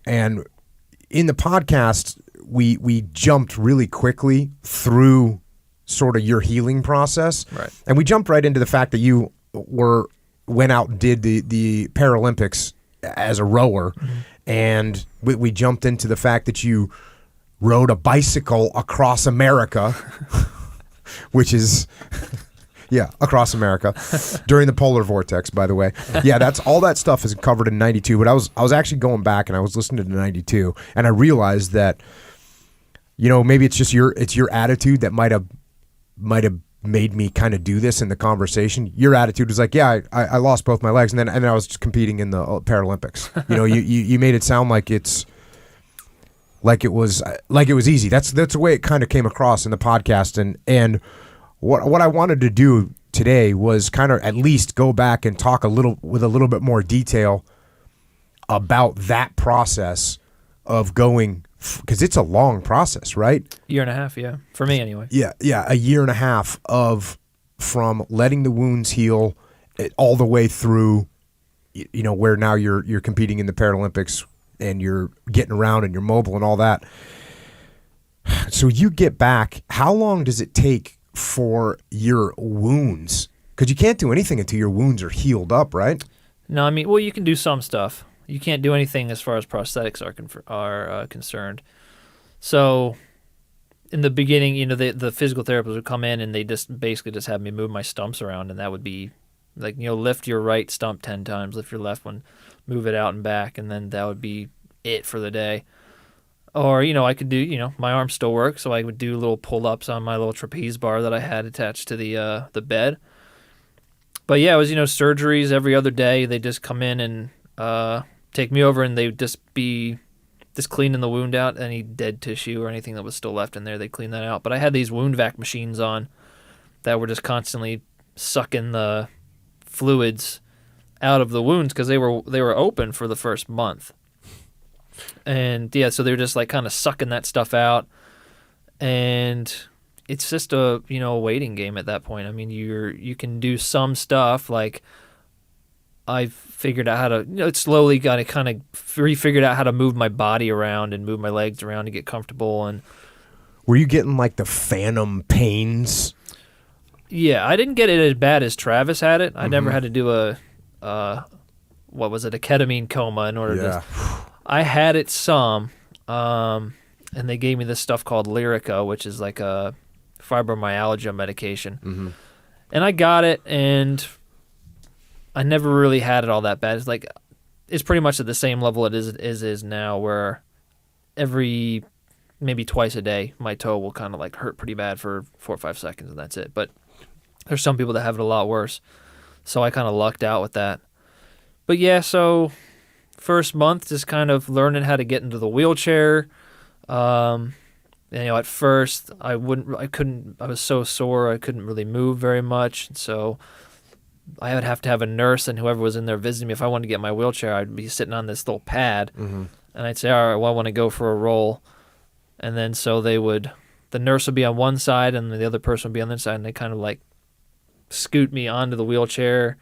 And in the podcast, we jumped really quickly through sort of your healing process. Right. And we jumped right into the fact that you went out and did the Paralympics as a rower. Mm-hmm. And we jumped into the fact that you rode a bicycle across America, which is... Yeah, across America during the polar vortex, by the way. Yeah, that's all that stuff is covered in 92. But I was actually going back and I was listening to 92, and I realized that, maybe it's just your attitude that might have made me kind of do this in the conversation. Your attitude was like, yeah, I lost both my legs, and then I was just competing in the Paralympics. You made it sound like it was easy. That's the way it kind of came across in the podcast, and. What I wanted to do today was kind of at least go back and talk with a little bit more detail about that process of going, because it's a long process, right? Year and a half, yeah. For me, anyway. Yeah, a year and a half from letting the wounds heal all the way through, where now you're competing in the Paralympics and you're getting around and you're mobile and all that. So you get back. How long does it take for your wounds? Because you can't do anything until your wounds are healed up, right? No, I mean, well, you can do some stuff. You can't do anything as far as prosthetics are concerned. So in the beginning, the physical therapist would come in and they just basically have me move my stumps around, and that would be like, lift your right stump 10 times, lift your left one, move it out and back, and then that would be it for the day. Or, I could do, my arm still works, so I would do little pull-ups on my little trapeze bar that I had attached to the bed. But yeah, it was, surgeries every other day. They just come in and take me over, and they would just be cleaning the wound out. Any dead tissue or anything that was still left in there, they'd clean that out. But I had these wound vac machines on that were just constantly sucking the fluids out of the wounds because they were open for the first month. And yeah, so they were just like kind of sucking that stuff out, and it's just a waiting game at that point. I mean, you can do some stuff, like I've figured out how to slowly got to kind of refigured out how to move my body around and move my legs around to get comfortable. And were you getting like the phantom pains? Yeah, I didn't get it as bad as Travis had it. I never had to do a ketamine coma in order to. I had it some, and they gave me this stuff called Lyrica, which is like a fibromyalgia medication. Mm-hmm. And I got it, and I never really had it all that bad. It's pretty much at the same level it is now, where maybe twice a day, my toe will kind of like hurt pretty bad for 4 or 5 seconds, and that's it. But there's some people that have it a lot worse, so I kind of lucked out with that. But yeah, so first month, just kind of learning how to get into the wheelchair. At first I was so sore I couldn't really move very much. So I would have to have a nurse and whoever was in there visiting me. If I wanted to get my wheelchair, I'd be sitting on this little pad, and I'd say, all right, well, I want to go for a roll. And then so the nurse would be on one side and the other person would be on the other side, and they kind of like scoot me onto the wheelchair.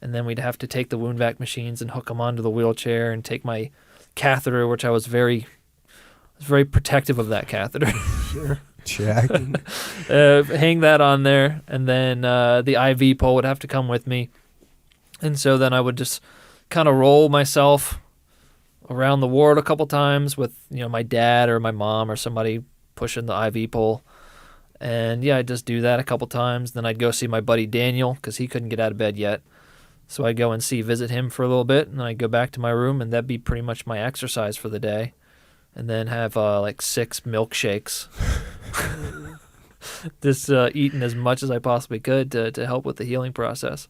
And then we'd have to take the wound vac machines and hook them onto the wheelchair and take my catheter, which I was very protective of that catheter. Sure. Check. Hang that on there. And then the IV pole would have to come with me. And so then I would just kind of roll myself around the ward a couple times with, my dad or my mom or somebody pushing the IV pole. And yeah, I'd just do that a couple times. Then I'd go see my buddy Daniel because he couldn't get out of bed yet. So I'd go and visit him for a little bit, and then I'd go back to my room, and that'd be pretty much my exercise for the day. And then have 6 milkshakes. Just eating as much as I possibly could to help with the healing process.